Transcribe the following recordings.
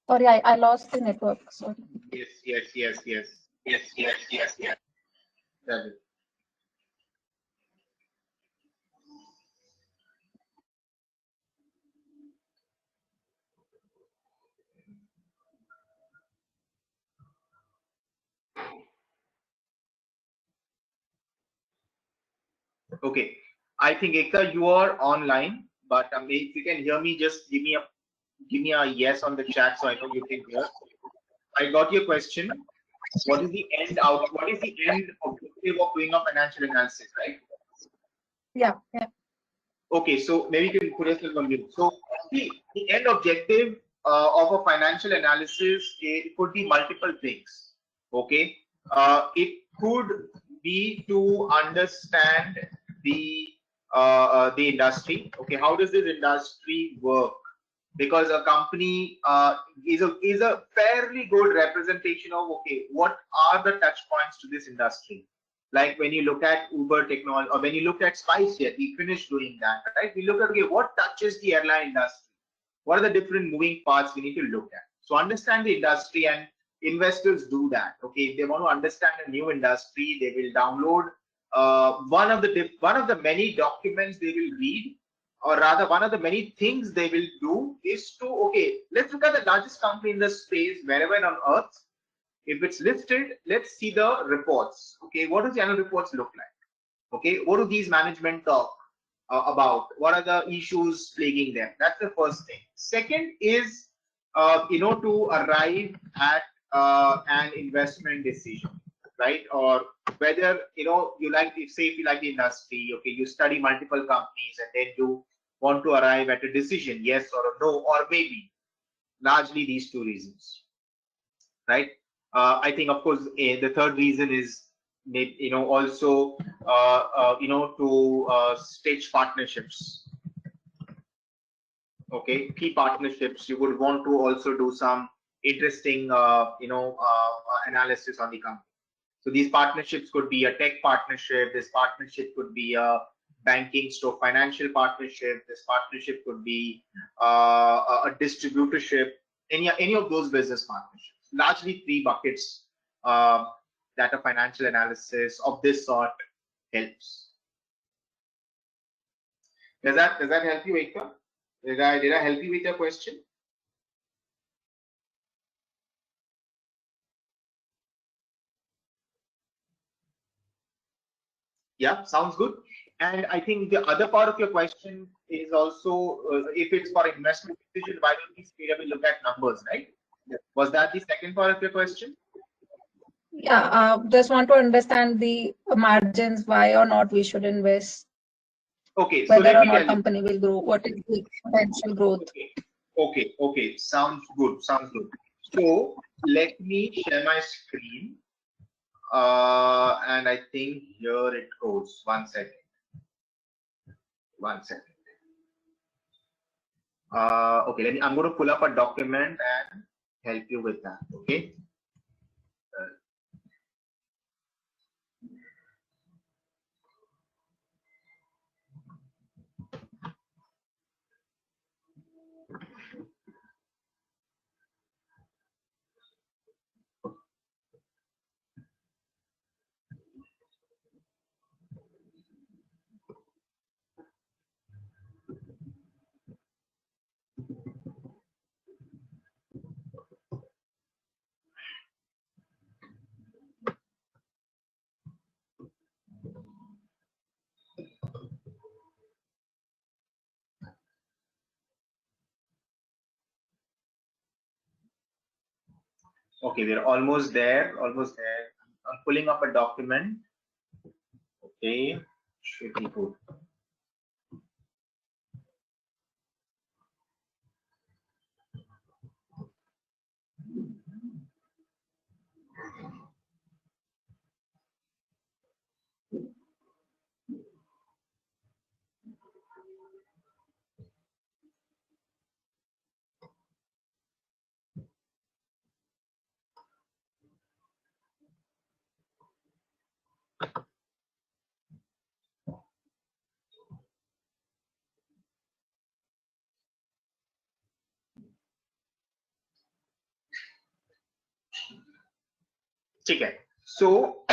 Sorry, I lost the network. Sorry. Yes. That is. Okay, I think Ekta, you are online, but if you can hear me, just give me a yes on the chat so I know you can hear. I got your question. What is the end out? What is the end objective of doing a financial analysis, right? Yeah. Okay, so maybe you can put yourself on mute. So the end objective of a financial analysis, it could be multiple things. Okay, it could be to understand the the industry. Okay, how does this industry work? Because a company is a fairly good representation of, okay, what are the touch points to this industry. Like when you look at Uber technology, or when you look at SpiceJet, we finished doing that, right? We look at, okay, what touches the airline industry, what are the different moving parts we need to look at. So understand the industry, and investors do that. Okay, if they want to understand a new industry, they will download one of the many documents they will read, or rather one of the many things they will do is to, okay, let's look at the largest company in the space wherever on earth. If it's listed, let's see the reports. Okay, what does the annual reports look like? Okay, what do these management talk about? What are the issues plaguing them? That's the first thing. Second is, to arrive at an investment decision, right? Or whether, you like, say if you like the industry, okay, you study multiple companies and then you want to arrive at a decision, yes or a no, or maybe largely these two reasons, right? I think, of course, the third reason is, also, to stage partnerships. Okay, key partnerships. You would want to also do some interesting, analysis on the company. So these partnerships could be a tech partnership. This partnership could be a banking stroke financial partnership. This partnership could be a distributorship. Any of those business partnerships. Largely three buckets that a financial analysis of this sort helps. Does that help you, Ekta? Did I help you with your question? Yeah, sounds good. And I think the other part of your question is also, if it's for investment decision, why don't we straight away look at numbers, right? Was that the second part of your question? Yeah. Just want to understand the margins, why or not we should invest, Okay, so whether let or me tell not you. company will grow, what is the potential growth. Okay. Sounds good. So let me share my screen. And I think here it goes. One second. Okay, I'm going to pull up a document and help you with that. Okay. Okay, we're almost there. I'm pulling up a document. Okay, should be good. ठीक है. So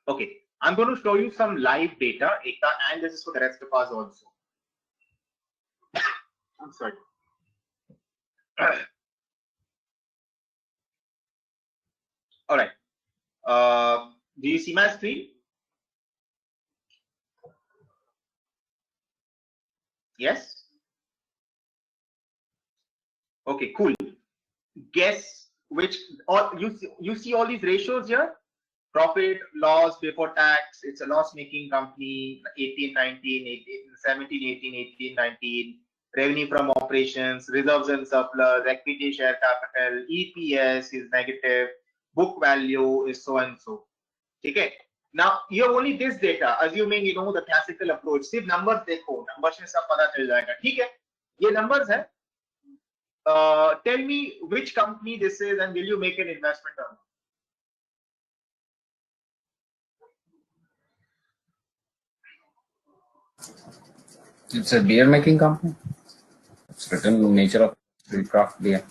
okay, I'm going to show you some live data, Ekta, and this is for the rest of us also. I'm sorry. All right. Do you see my screen? Yes. Okay, cool. Guess which, or you see all these ratios here? Profit, loss before tax, it's a loss-making company, 18, 19, 18, 17, 18, 18, 19, revenue from operations, reserves and surplus, equity share capital, EPS is negative, book value is so and so. Okay. Now you have only this data, assuming you know the classical approach. सिर्फ numbers देखो, numbers से सब पता चल जाएगा. ठीक है, ये numbers है. Tell me which company this is and will you make an investment or not? It's a beer making company. It's written in nature of craft beer.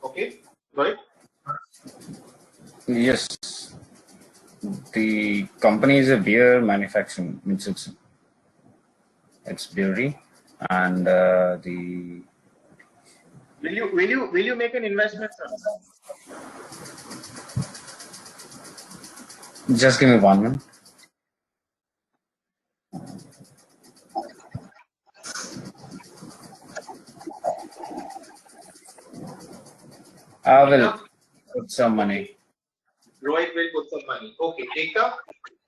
Okay, right. Yes, the company is a beer manufacturing. It's brewery, and the. Will you make an investment, sir? Just give me 1 minute. I will put some money. Rohit will put some money. Okay, Ekta,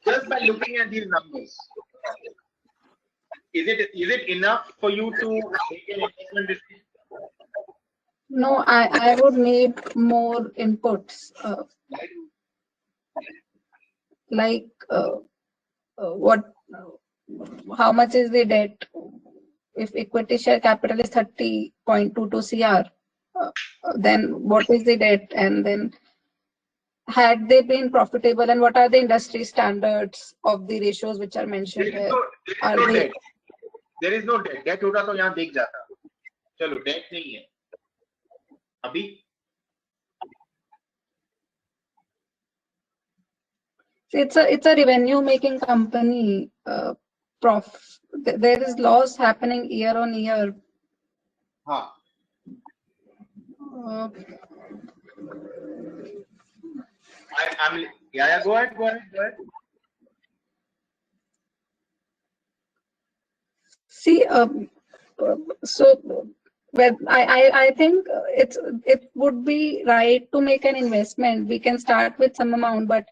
just by looking at these numbers, is it enough for you to make an investment decision? No, I would need more inputs. Like what? How much is the debt? If equity share capital is 30.22 CR, then what is the debt? And then had they been profitable, and what are the industry standards of the ratios which are mentioned here? There is no debt. Debt होता तो यहाँ दिख जाता. चलो, debt नहीं है. अभी it's a revenue making company. There is loss happening year on year. हाँ. Yeah, go ahead. See, so well, I think it would be right to make an investment. We can start with some amount, but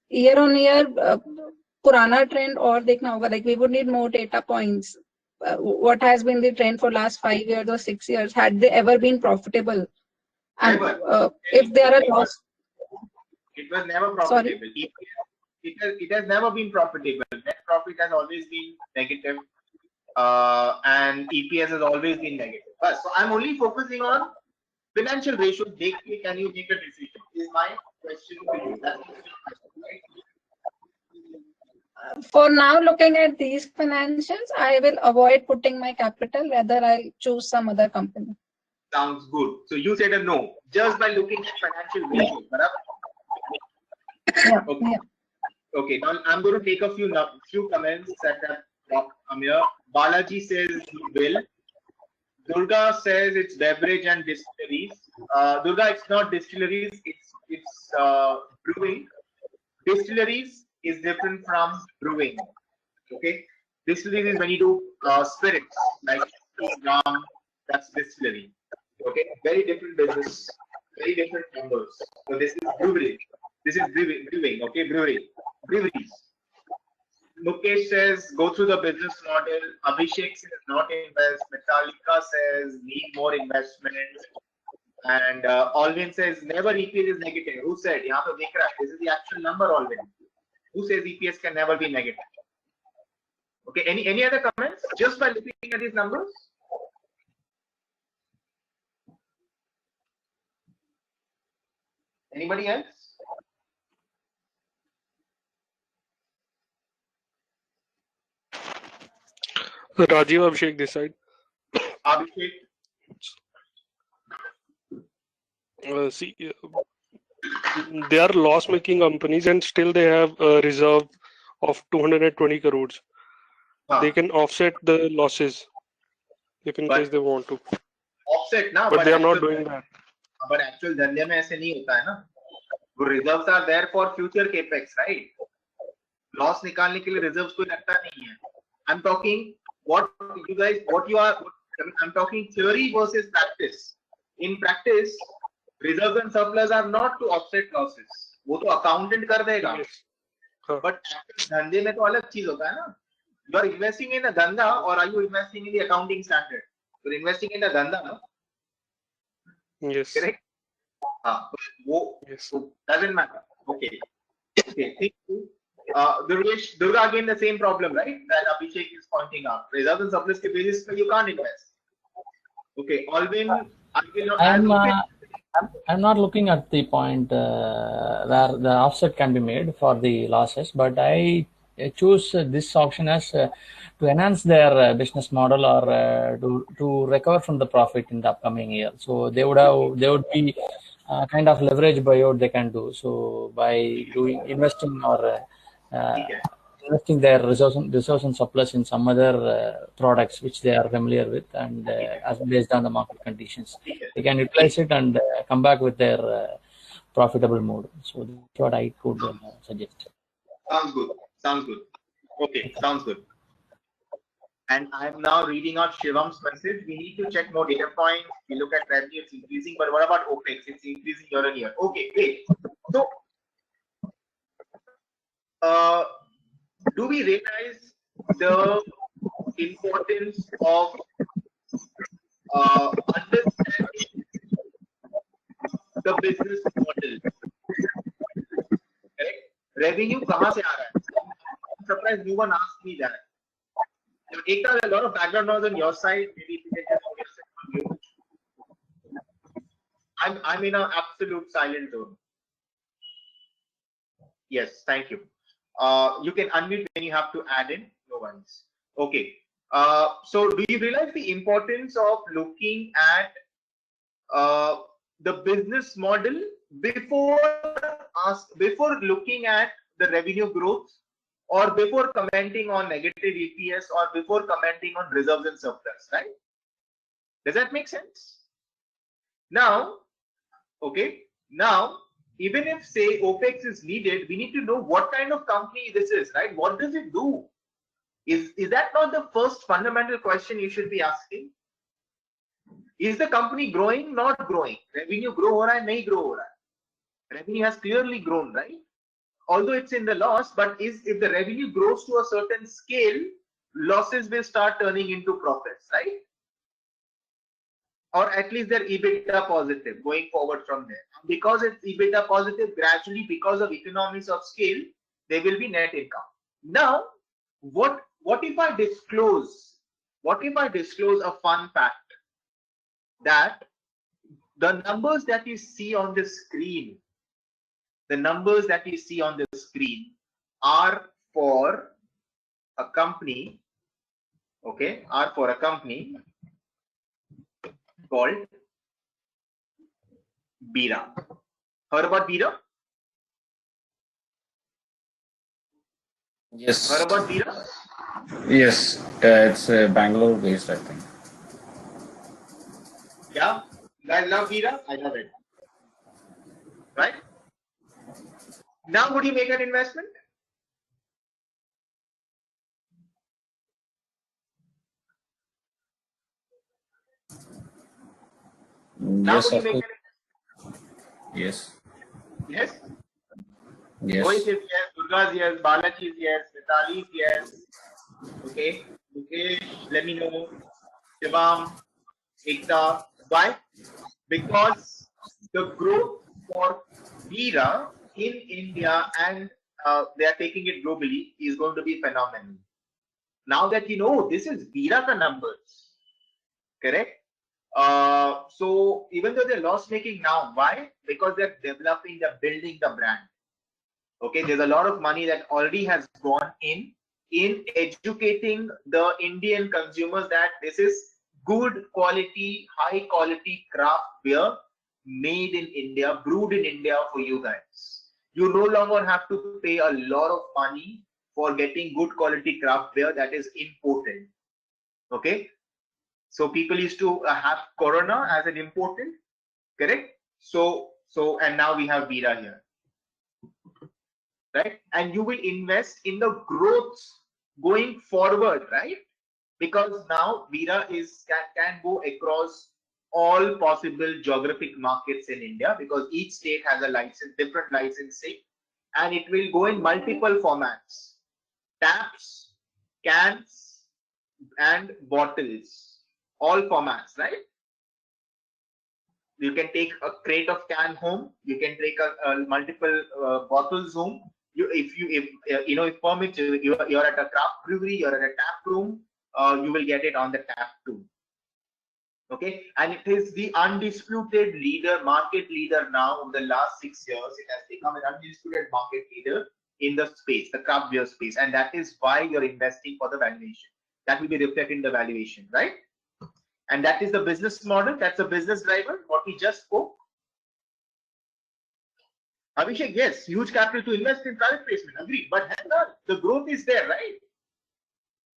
year on year, purana trend or देखना होगा. Like we would need more data points. What has been the trend for last 5 years or 6 years? Had they ever been profitable? And if they are a loss, it was never profitable. Sorry? It has never been profitable. Net profit has always been negative, and EPS has always been negative. But so I'm only focusing on financial ratios. Can you make a decision? Is my question to you. That's right? For now, looking at these financials, I will avoid putting my capital. Rather, I'll choose some other company. Sounds good. So you said a no just by looking at financial ratios. Yeah. Okay. Yeah. Okay, now I'm going to take a few comments that have dropped here. Balaji says he will. Durga says it's beverage and distilleries. Durga, it's not distilleries, it's brewing. Distilleries is different from brewing. Okay, distilleries is when you do spirits like rum. That's distillery. Okay, very different business, very different numbers. So this is brewery. This is brewing. Okay, breweries. Mukesh says go through the business model. Abhishek says not invest. Metallica says need more investment. And Alvin says never EPS is negative. Who said? यहाँ तो दिख रहा है. This is the actual number, Alvin. Who says EPS can never be negative? Okay. Any other comments? Just by looking at these numbers. Anybody else? Rajiv Abhishek this side. Abhishek? See, they are loss-making companies and still they have a reserve of 220 crores. They can offset the losses if in But- case they want to. Offset ना, But they are not actual- doing that. But actual धंधे में ऐसे नहीं होता है ना. Reserves are there for future capex, right? Loss निकालने के लिए reserves कोई रखता नहीं है. I'm talking I'm talking theory versus practice. In practice, reserves and surplus are not to offset losses. वो तो accountant कर देगा. Yes. हाँ. But धंधे में तो अलग चीज होता है ना. You are investing in a धंधा or are you investing in the accounting standard? You're investing in a धंधा, no? Yes. Correct? हाँ, वो Yes. doesn't matter. Okay. Okay. Thank you. Durga, again the same problem, right? That Abhishek is pointing out. Reserves and surplus के basis पे you can't invest. Okay. Alvin, I'm not looking at the point where the offset can be made for the losses, but I choose this option as to enhance their business model or to recover from the profit in the upcoming year. So they would be kind of leverage buyout they can do. So by investing or investing their resource and surplus in some other products which they are familiar with and as based on the market conditions, they can utilize it and come back with their profitable mode. So that's what I could suggest. Sounds good. Sounds good. Okay, sounds good. And I'm now reading out Shivam's message. We need to check more data points. We look at revenue, it's increasing, but what about OPEX? It's increasing year on year. Okay, great. So, do we realize the importance of understanding the business model? Correct? Revenue कहाँ से आ रहा है? I'm surprised no one asked me that. Ekta, a lot of background noise on your side. Maybe if you can just put yourself on mute. I'm in an absolute silent zone. Yes, thank you. You can unmute when you have to add in. No worries. Okay. So do you realize the importance of looking at the business model before looking at the revenue growth, or before commenting on negative EPS, or before commenting on reserves and surplus, right? Does that make sense? Now, okay. Now, even if say OPEX is needed, we need to know what kind of company this is, right? What does it do? Is that not the first fundamental question you should be asking? Is the company growing, not growing? Revenue grow ho raha hai, nahi grow ho raha hai? Revenue has clearly grown, right? Although it's in the loss, but if the revenue grows to a certain scale, losses will start turning into profits, right? Or at least they're EBITDA positive going forward from there. Because it's EBITDA positive, gradually because of economies of scale, there will be net income. Now, what if I disclose a fun fact that the numbers that you see on the screen, are for a company, okay, called Bira. Heard about Bira? Yes. Heard about Bira? Yes. It's Bangalore based, I think. Yeah, you guys love Bira? I love it. Right? Now, would you make an investment? Now, Yes, would you of make course. an investment? Yes. Yes? Yes. Rohit is yes, Durga is yes, Balaji is yes, Mitali is yes. Okay, let me know. Shivam, Ekta. Why? Because the growth for Bira in India and they are taking it globally is going to be phenomenal. Now that you know, this is Bira ka numbers, correct? So even though they're loss making now, why? Because they're developing, they're building the brand. Okay, there's a lot of money that already has gone in educating the Indian consumers that this is good quality, high quality craft beer made in India, brewed in India for you guys. You no longer have to pay a lot of money for getting good quality craft beer that is imported. Okay, so people used to have Corona as an imported, correct? So and now we have Bira here, right? And you will invest in the growth going forward, right? Because now Bira can go across all possible geographic markets in India, because each state has a license, different licensing, and it will go in multiple formats: taps, cans, and bottles, all formats, right? You can take a crate of can home. You can take a multiple bottles home. If permitted, you're at a craft brewery, you're at a tap room, you will get it on the tap too. Okay, and it is the undisputed market leader now. In the last 6 years, it has become an undisputed market leader in the space, the craft beer space, and that is why you're investing for the valuation. That will be reflected in the valuation, right? And that is the business model. That's the business driver, what we just spoke. Abhishek, yes, huge capital to invest in private placement, agreed. But hang on, the growth is there, right?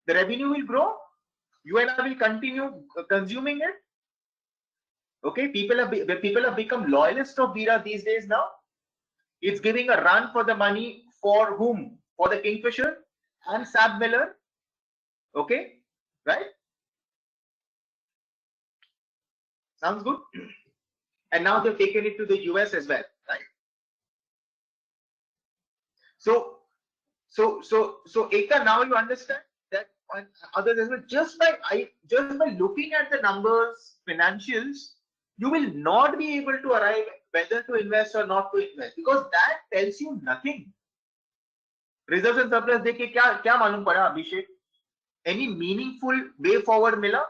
The revenue will grow. You and I will continue consuming it. Okay, people have become loyalists of Bira these days now. It's giving a run for the money for whom? For the Kingfisher and SABMiller. Okay, right? Sounds good. And now they've taken it to the US as well, right? So Ekta, now you understand that others as well. Just by looking at the numbers, financials, you will not be able to arrive whether to invest or not to invest, because that tells you nothing. Reserves and surplus देख के क्या मालूम पड़ा अभिषेक? Any meaningful way forward मिला?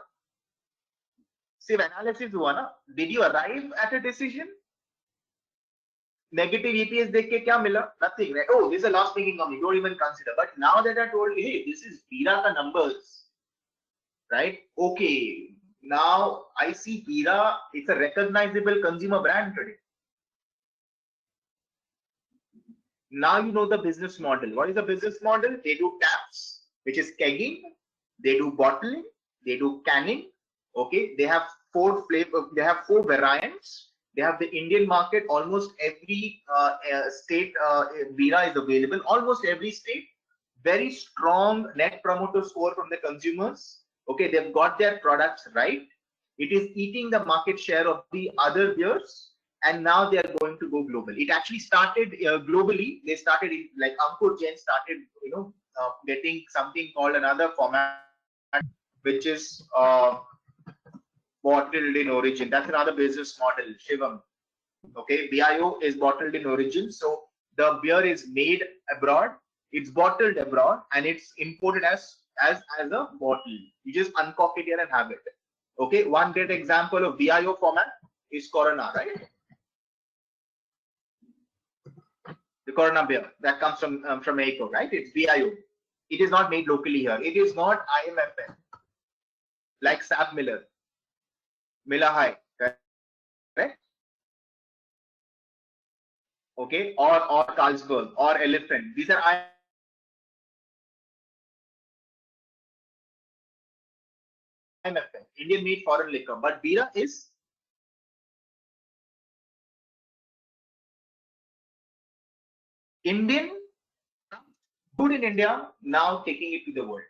सिर्फ analysis हुआ ना? Did you arrive at a decision? Negative EPS देख के क्या मिला? Nothing, right? Oh, this is a loss making company, don't even consider. But now that I told you, hey, this is Bira ka numbers, right? Okay, now I see Bira, it's a recognizable consumer brand today. Now you know the business model. What is the business model? They do taps, which is kegging. They do bottling. They do canning. Okay, they have 4 flavors. They have 4 variants. They have the Indian market. Almost every state Bira is available. Almost every state. Very strong net promoter score from the consumers. Okay, they've got their products right. It is eating the market share of the other beers, and now they are going to go global. It actually started globally. They started in, like Ankur Jain started, getting something called another format, which is bottled in origin. That's another business model, Shivam. Okay, BIO is bottled in origin. So the beer is made abroad, it's bottled abroad, and it's imported as a bottle. You just uncork it here and have it. Okay, one great example of BIO format is Corona, right? The Corona beer that comes from Mexico, right? It's BIO. It is not made locally here. It is not IMFM, like SABMiller, Miller High, right? Okay, or Carlsberg or Elephant. These are IMFM, Indian made foreign liquor, but Bira is Indian, brewed in India, now taking it to the world.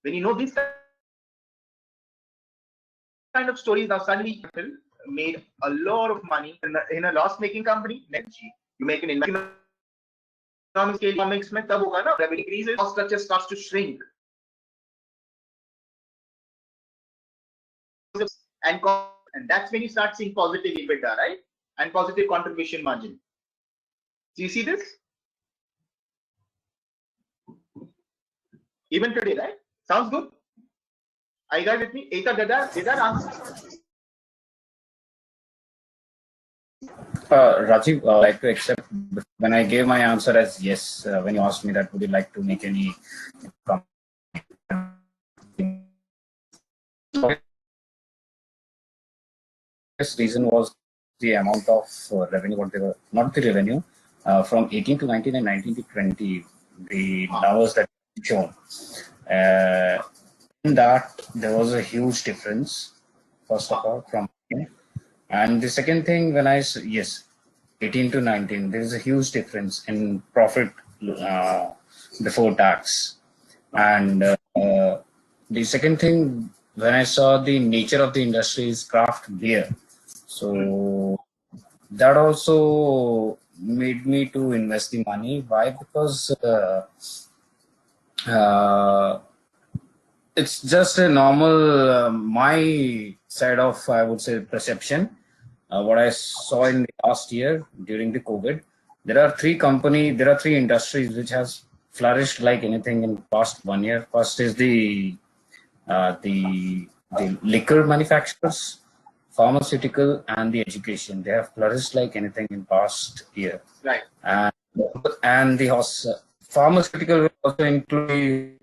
When you know this kind of stories, now suddenly people made a lot of money in a loss-making company. You make an investment economics में तब होगा ना, revenue increases, cost structure starts to shrink, and that's when you start seeing positive EBITDA, right? And positive contribution margin. Do you see this? Even today, right? Sounds good. Are you guys with me? Ekta, did that answer? Rajiv, I'd like to accept when I gave my answer as yes. When you asked me that, would you like to make any comment? This reason was the amount of revenue, what they were, not the revenue, from 18 to 19 and 19 to 20, the numbers that shown. In that, there was a huge difference, first of all, from. And the second thing, when I say, yes, 18 to 19, there is a huge difference in profit before tax. And the second thing, when I saw the nature of the industry is craft beer. So that also made me to invest the money. Why? Because it's just a normal, my side of, I would say, perception. What I saw in the last year during the COVID, there are three industries which has flourished like anything in past 1 year. First is the liquor manufacturers, pharmaceutical, and the education. They have flourished like anything in past year. Right. And the pharmaceutical will also include